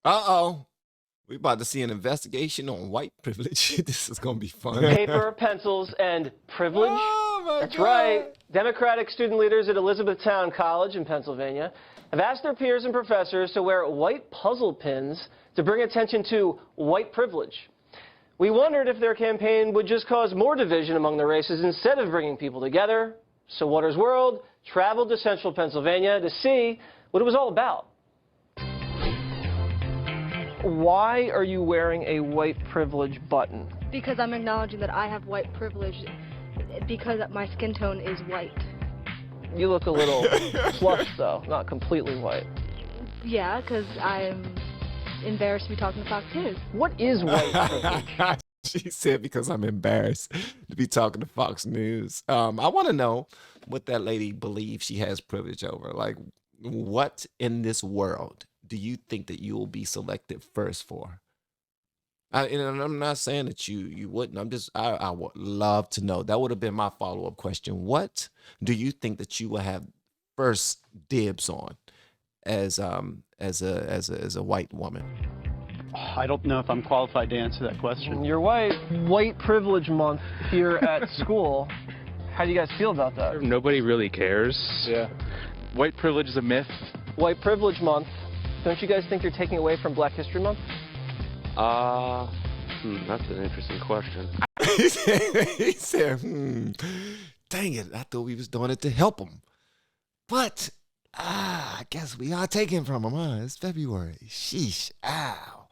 Uh-oh. We about to see an investigation on white privilege. This is going to be fun. Paper, pencils, and privilege. Oh, That's God. right. Democratic student leaders at Elizabethtown College in Pennsylvania have asked their peers and professors to wear white puzzle pins to bring attention to white privilege. We wondered if their campaign would just cause more division among the races instead of bringing people together. So Waters World traveled to central Pennsylvania to see what it was all about. Why are you wearing a white privilege button? Because I'm acknowledging that I have white privilege because my skin tone is white. You look a little flushed, though, not completely white. Yeah, because I'm embarrassed to be talking to Fox News. What is white privilege? She said because I'm embarrassed to be talking to Fox News. I want to know what that lady believes she has privilege over. Like, what in this world do you think that you will be selected first for? And I'm not saying that you wouldn't. I would love to know. That would have been my follow-up question. What do you think that you will have first dibs on as a white woman? I don't know if I'm qualified to answer that question. You're white. White Privilege Month here at school. How do you guys feel about that? Nobody really cares. Yeah. White privilege is a myth. White Privilege Month. Don't you guys think you're taking away from Black History Month? That's an interesting question. He said, dang it, I thought we was doing it to help him. But, I guess we are taking from him, huh? It's February. Sheesh, ow.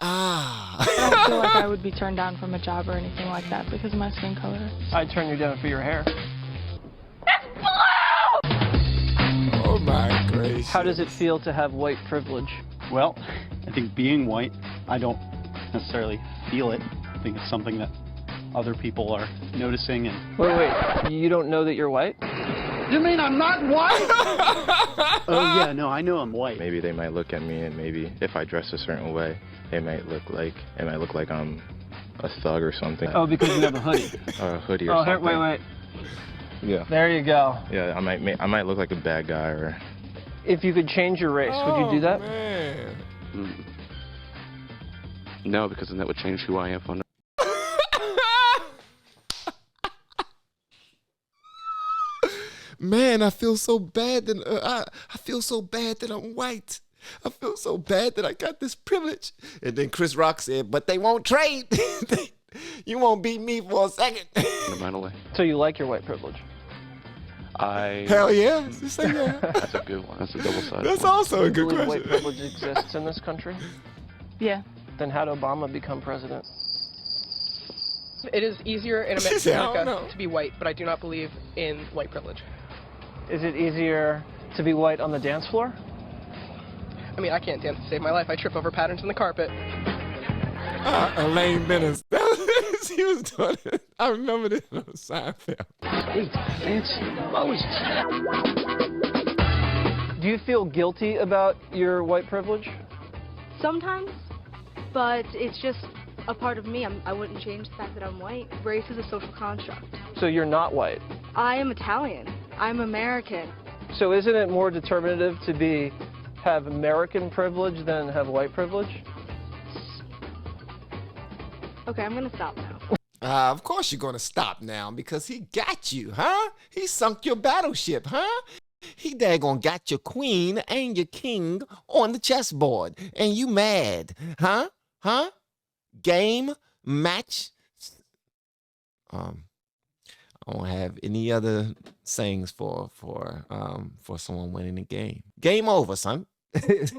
I don't feel like I would be turned down from a job or anything like that because of my skin color. I'd turn you down for your hair. Oh my gracious. How does it feel to have white privilege? Well, I think being white, I don't necessarily feel it. I think it's something that other people are noticing. And Wait, you don't know that you're white? You mean I'm not white? Oh yeah, no, I know I'm white. Maybe they might look at me, and maybe if I dress a certain way, it might look like I'm a thug or something. Oh, because you have a hoodie. Or a hoodie or something. Wait. Yeah. There you go. Yeah, I might look like a bad guy or. If you could change your race, would you do that? Man. No, because then that would change who I am. Man, I feel so bad that I feel so bad that I'm white. I feel so bad that I got this privilege. And then Chris Rock said, "But they won't trade. You won't beat me for a second." So you like your white privilege? Hell yeah. Just say yeah. That's a good one. That's a double-sided. That's one. also a good Do you believe question. white privilege exists in this country? Yeah. Then how did Obama become president? It is easier in She said, "I don't know." America to be white, but I do not believe in white privilege. Is it easier to be white on the dance floor? I mean, I can't dance to save my life. I trip over patterns in the carpet. Elaine Bennett. He was doing it. I remember this on Seinfeld. Do you feel guilty about your white privilege? Sometimes, but it's just a part of me. I wouldn't change the fact that I'm white. Race is a social construct. So you're not white? I am Italian. I'm American. So isn't it more determinative to have American privilege than have white privilege? Okay, I'm gonna stop now. Of course you're going to stop now because he got you, huh? He sunk your battleship, huh? He daggone got your queen and your king on the chessboard. And you mad, huh? Huh? Game, match. I don't have any other sayings for someone winning the game. Game over, son.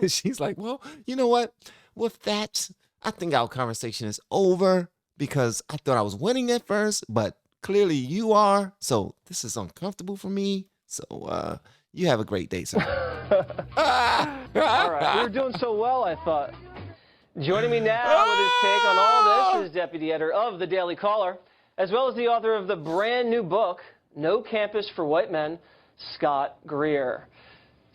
She's like, well, you know what? With that, I think our conversation is over because I thought I was winning at first, but clearly you are. So this is uncomfortable for me. So you have a great day, sir. All right, we were doing so well, I thought. Joining me now with his take on all this is Deputy Editor of The Daily Caller, as well as the author of the brand new book, No Campus for White Men, Scott Greer.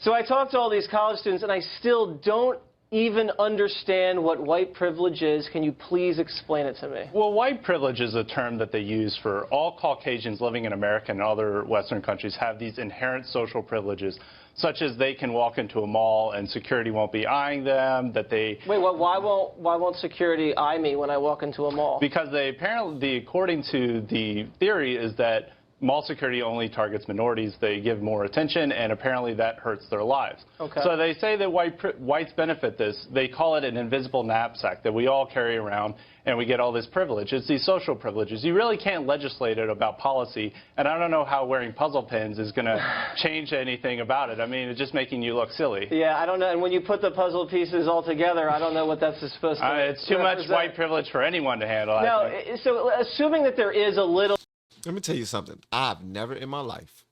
So I talked to all these college students, and I still don't even understand what white privilege is. Can you please explain it to me? Well, white privilege is a term that they use for all Caucasians living in America and other Western countries have these inherent social privileges such as they can walk into a mall and security won't be eyeing them, that they... Wait, why won't security eye me when I walk into a mall? Because they apparently, according to the theory, is that mall security only targets minorities. They give more attention, and apparently that hurts their lives. Okay. So they say that whites benefit this. They call it an invisible knapsack that we all carry around, and we get all this privilege. It's these social privileges. You really can't legislate it about policy, and I don't know how wearing puzzle pins is going to change anything about it. I mean, it's just making you look silly. Yeah, I don't know. And when you put the puzzle pieces all together, I don't know what that's supposed to It's too much white privilege for anyone to handle. No, so assuming that there is a little... Let me tell you something. I've never in my life,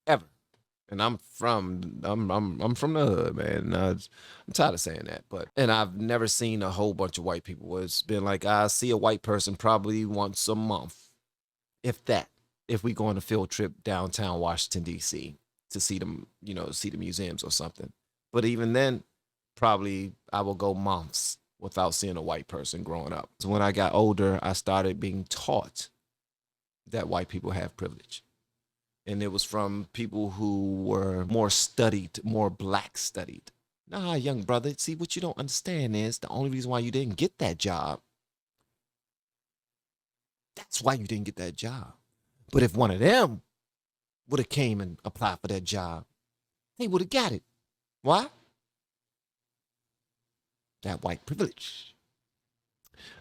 ever, and I'm from the hood, man. I'm tired of saying that, and I've never seen a whole bunch of white people where it's been like I see a white person probably once a month, if that. If we go on a field trip downtown Washington D.C. to see them, see the museums or something. But even then, probably I will go months without seeing a white person growing up. So when I got older, I started being taught that white people have privilege. And it was from people who were more studied, more black studied. Nah, young brother, see, what you don't understand is the only reason why you didn't get that job, that's why you didn't get that job. But if one of them would have came and applied for that job, they would have got it. Why? That white privilege.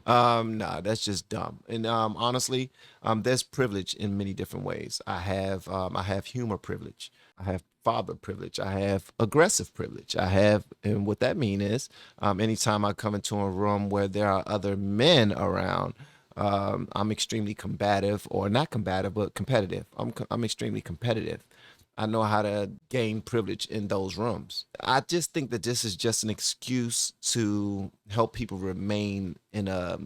Nah, that's just dumb. And honestly, there's privilege in many different ways. I have humor privilege. I have father privilege. I have aggressive privilege. And what that means is, anytime I come into a room where there are other men around, I'm extremely combative, or not combative, but competitive. I'm extremely competitive. I know how to gain privilege in those rooms. I just think that this is just an excuse to help people remain in a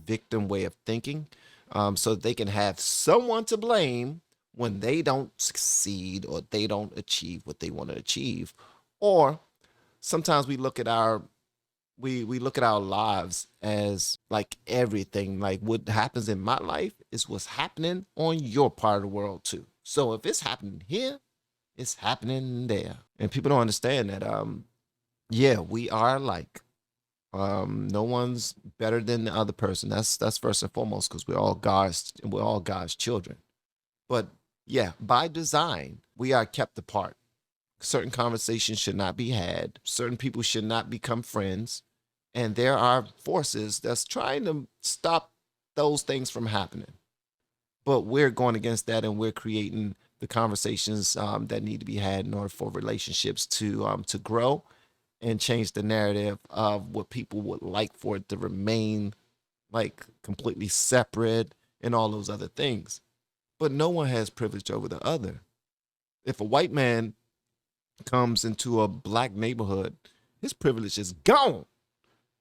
victim way of thinking, so that they can have someone to blame when they don't succeed or they don't achieve what they want to achieve. Or sometimes we look at our lives as like everything, like what happens in my life is what's happening on your part of the world too. So if it's happening here, it's happening there. And people don't understand that, yeah, we are alike. No one's better than the other person. That's first and foremost, because we're all God's children. But yeah, by design, we are kept apart. Certain conversations should not be had. Certain people should not become friends. And there are forces that's trying to stop those things from happening. But we're going against that, and we're creating the conversations that need to be had in order for relationships to grow and change the narrative of what people would like for it to remain like completely separate and all those other things. But no one has privilege over the other. If a white man comes into a black neighborhood, his privilege is gone.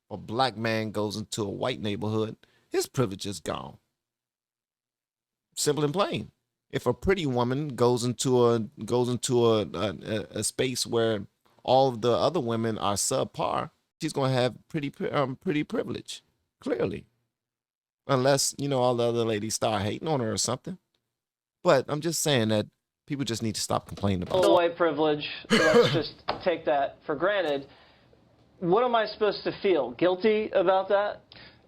A black man goes into a white neighborhood, his privilege is gone. Simple and plain. If a pretty woman goes into a space where all of the other women are subpar, she's going to have pretty privilege, clearly. Unless, all the other ladies start hating on her or something. But I'm just saying that people just need to stop complaining about it. White privilege, let's just take that for granted. What am I supposed to feel? Guilty about that?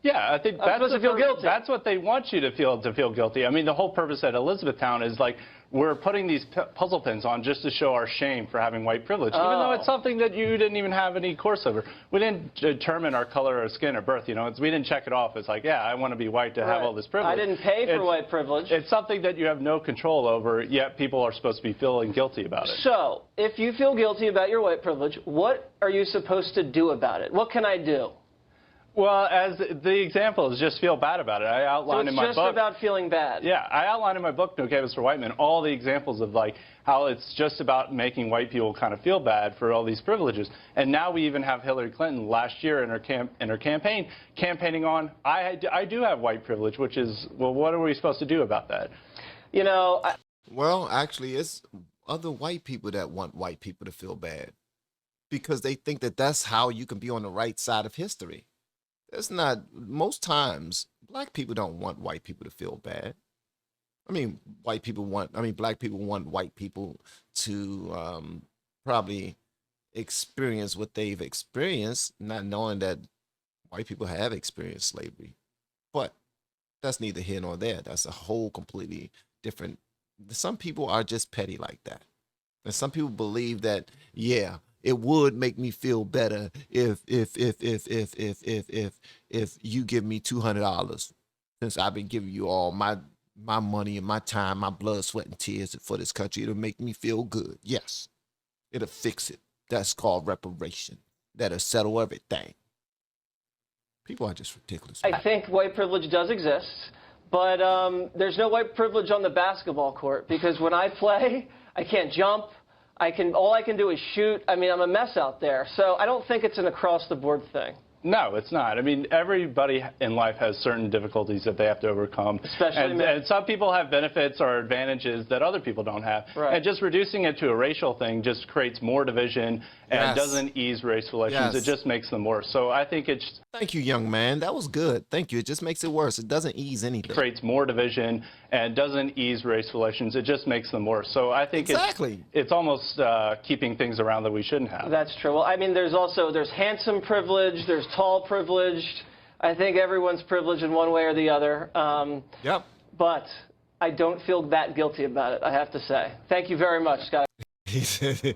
Yeah, I think that's what they want you to feel guilty. I mean, the whole purpose at Elizabethtown is like we're putting these puzzle pins on just to show our shame for having white privilege, even though it's something that you didn't even have any course over. We didn't determine our color of skin at birth, we didn't check it off. It's like, yeah, I want to be white to have all this privilege. I didn't pay for white privilege. It's something that you have no control over, yet people are supposed to be feeling guilty about it. So, if you feel guilty about your white privilege, what are you supposed to do about it? What can I do? Well, as the example is just feel bad about it. I outlined in my book. So it's just about feeling bad. Yeah, I outlined in my book, No Campus for White Men, all the examples of like how it's just about making white people kind of feel bad for all these privileges. And now we even have Hillary Clinton last year in her campaign campaigning on I do have white privilege, which is, well, what are we supposed to do about that? Well, actually, it's other white people that want white people to feel bad because they think that that's how you can be on the right side of history. It's not. Most times, black people don't want white people to feel bad. I mean, black people want white people to probably experience what they've experienced, not knowing that white people have experienced slavery. But that's neither here nor there. That's a whole completely different. Some people are just petty like that. And some people believe that, yeah, it would make me feel better if you give me $200, since I've been giving you all my money and my time, my blood, sweat, and tears for this country. It'll make me feel good. Yes, it'll fix it. That's called reparation. That'll settle everything. People are just ridiculous. I think white privilege does exist, but there's no white privilege on the basketball court, because when I play, I can't jump. All I can do is shoot. I mean, I'm a mess out there. So I don't think it's an across-the-board thing. No, it's not. I mean, everybody in life has certain difficulties that they have to overcome. Especially men. And some people have benefits or advantages that other people don't have. Right. And just reducing it to a racial thing just creates more division and Yes. doesn't ease race relations. Yes. It just makes them worse. So I think it's... Thank you, young man. That was good. Thank you. It just makes it worse. It doesn't ease anything. creates more division and doesn't ease race relations. It just makes them worse. So I think it's almost keeping things around that we shouldn't have. That's true. Well, I mean, there's handsome privilege, there's tall privilege. I think everyone's privileged in one way or the other. Yep. But I don't feel that guilty about it, I have to say. Thank you very much, Scott. He said,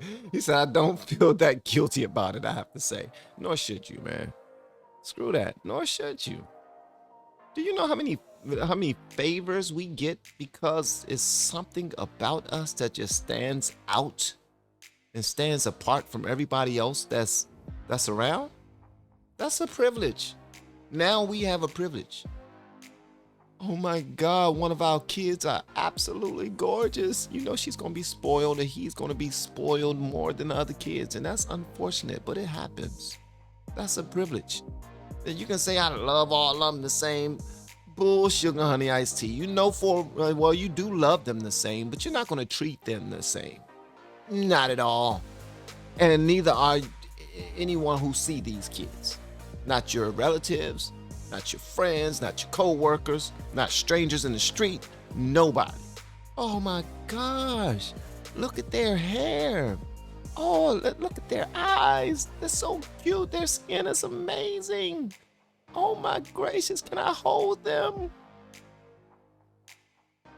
I don't feel that guilty about it, I have to say. Nor should you, man. Screw that. Nor should you. Do you know how many favors we get because it's something about us that just stands out and stands apart from everybody else that's around? That's a privilege. Now we have a privilege. Oh my God, one of our kids are absolutely gorgeous. You know, she's going to be spoiled, and he's going to be spoiled more than the other kids. And that's unfortunate, but it happens. That's a privilege. And you can say, I love all of them the same. Bull, sugar, honey, iced tea. You know, well, you do love them the same, but you're not going to treat them the same. Not at all. And neither are anyone who see these kids. Not your relatives, not your friends, not your co-workers, not strangers in the street, nobody. Oh my gosh, look at their hair. Oh, look at their eyes. They're so cute. Their skin is amazing. Oh my gracious, can I hold them?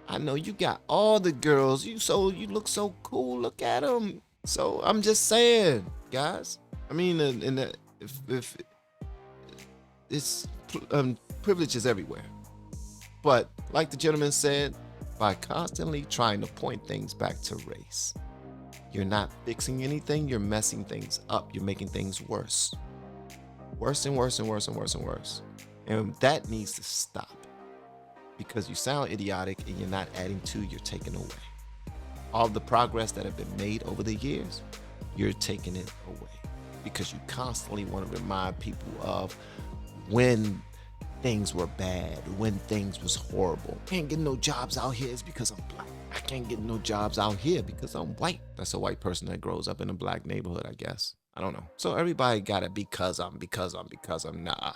I know you got all the girls. You look so cool. Look at them. So I'm just saying, guys. I mean, if it's privilege is everywhere. But like the gentleman said, by constantly trying to point things back to race, you're not fixing anything. You're messing things up. You're making things worse. Worse and worse and worse and worse and worse. And that needs to stop, because you sound idiotic and you're not adding to, you're taking away. All the progress that have been made over the years, you're taking it away, because you constantly want to remind people of when things were bad, when things was horrible. Can't get no jobs out here, it's because I'm black. I can't get no jobs out here because I'm white. That's a white person that grows up in a black neighborhood, I guess. I don't know. So everybody got it because I'm. Nah.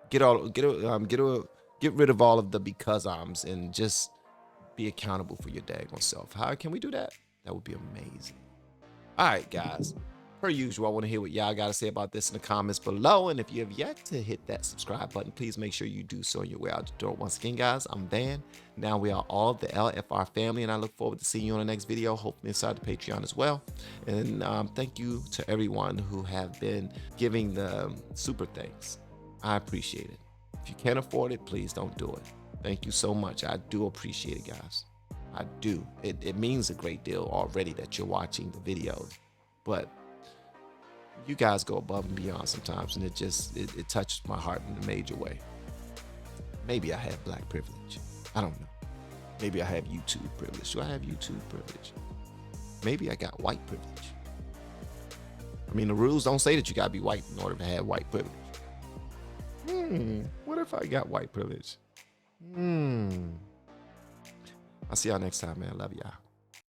Get rid of all of the because I'ms and just be accountable for your daggone self. How can we do that? That would be amazing. All right, guys. Per usual, I want to hear what y'all got to say about this in the comments below. And if you have yet to hit that subscribe button, please make sure you do so on your way out the door. Once again, guys, I'm Van. Now we are all the LFR family, and I look forward to seeing you on the next video, hopefully inside the Patreon as well. And thank you to everyone who have been giving the super thanks. I appreciate it. If you can't afford it, please don't do it. Thank you so much. I do appreciate it, guys. I do. It means a great deal already that you're watching the video, but you guys go above and beyond sometimes, and it touches my heart in a major way. Maybe I have black privilege. I don't know. Maybe I have YouTube privilege. Do I have YouTube privilege? Maybe I got white privilege. I mean, the rules don't say that you gotta be white in order to have white privilege. What if I got white privilege? I'll see y'all next time, man. Love y'all.